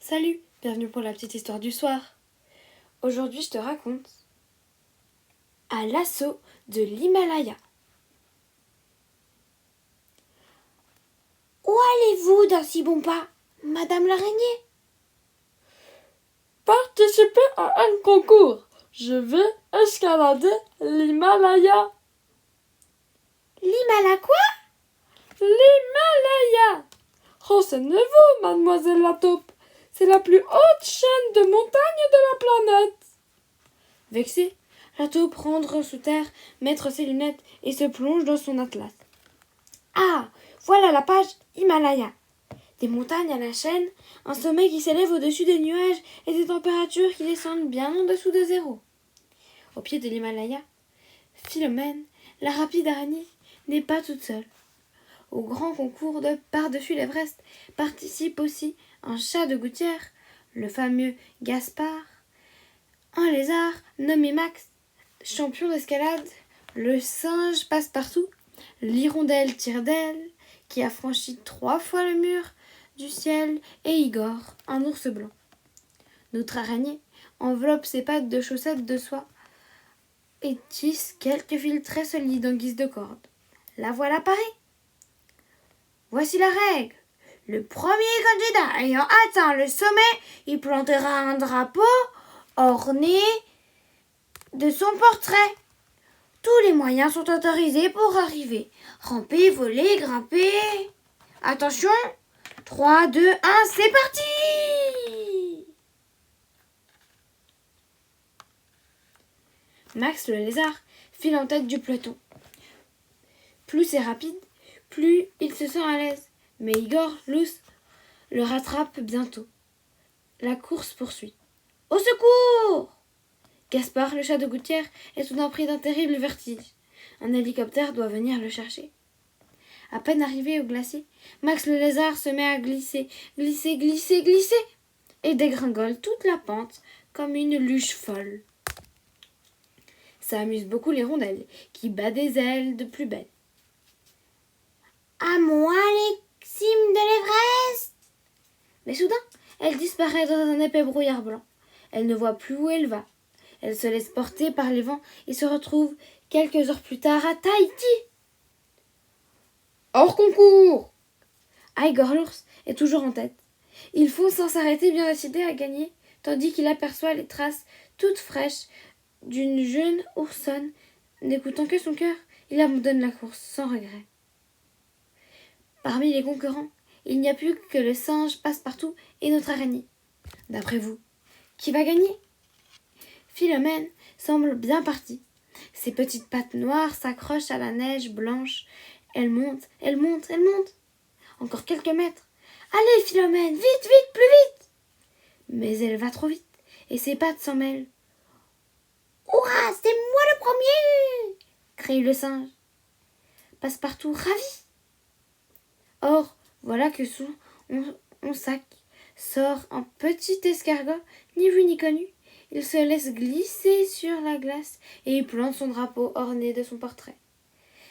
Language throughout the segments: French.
Salut, bienvenue pour la petite histoire du soir. Aujourd'hui, je te raconte à l'assaut de l'Himalaya. Où allez-vous d'un si bon pas, Madame l'araignée? Participer à un concours. Je vais escalader l'Himalaya. L'Himalaya quoi? L'Himalaya. Renseignez-vous, mademoiselle la taupe. C'est la plus haute chaîne de montagnes de la planète. Vexé, la taupe rentre sous terre, mettre ses lunettes et se plonge dans son atlas. Ah, voilà la page Himalaya. Des montagnes à la chaîne, un sommet qui s'élève au-dessus des nuages et des températures qui descendent bien en dessous de zéro. Au pied de l'Himalaya, Philomène, la rapide araignée, n'est pas toute seule. Au grand concours de par-dessus l'Everest participe aussi un chat de gouttière, le fameux Gaspard, un lézard nommé Max, champion d'escalade, le singe Passe-Partout, l'hirondelle Tire-d'aile, qui a franchi 3 fois le mur du ciel, et Igor, un ours blanc. Notre araignée enveloppe ses pattes de chaussettes de soie et tisse quelques fils très solides en guise de corde. La voilà parée. Voici la règle. Le premier candidat ayant atteint le sommet, il plantera un drapeau orné de son portrait. Tous les moyens sont autorisés pour arriver. Ramper, voler, grimper. Attention, 3, 2, 1, c'est parti! Max le lézard file en tête du peloton. Plus c'est rapide, plus il se sent à l'aise. Mais Igor, l'ours, le rattrape bientôt. La course poursuit. Au secours! Gaspard, le chat de gouttière, est soudain pris d'un terrible vertige. Un hélicoptère doit venir le chercher. À peine arrivé au glacier, Max le lézard se met à glisser, et dégringole toute la pente comme une luche folle. Ça amuse beaucoup les rondelles, qui battent des ailes de plus belle. À moi les cimes de l'Everest! Mais soudain, elle disparaît dans un épais brouillard blanc. Elle ne voit plus où elle va. Elle se laisse porter par les vents et se retrouve quelques heures plus tard à Tahiti. Hors concours! Igor l'ours est toujours en tête. Il fonce sans s'arrêter, bien décidé à gagner, tandis qu'il aperçoit les traces toutes fraîches d'une jeune oursonne. N'écoutant que son cœur, il abandonne la course sans regret. Parmi les concurrents, il n'y a plus que le singe Passe-Partout et notre araignée. D'après vous, qui va gagner? Philomène semble bien partie. Ses petites pattes noires s'accrochent à la neige blanche. Elle monte. Encore quelques mètres. Allez, Philomène, vite, plus vite! Mais elle va trop vite et ses pattes s'en mêlent. Hurrah, c'est moi le premier! Crie le singe. Passe-Partout ravi. Or, voilà que sous son sac sort un petit escargot, ni vu ni connu. Il se laisse glisser sur la glace et il plante son drapeau orné de son portrait.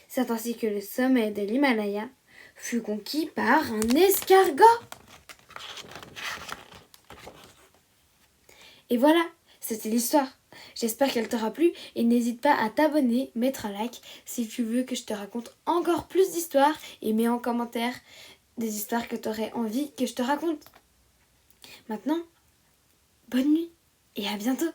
C'est ainsi que le sommet de l'Himalaya fut conquis par un escargot. Et voilà, c'était l'histoire. J'espère qu'elle t'aura plu et n'hésite pas à t'abonner, mettre un like si tu veux que je te raconte encore plus d'histoires et mets en commentaire des histoires que tu aurais envie que je te raconte. Maintenant, bonne nuit et à bientôt.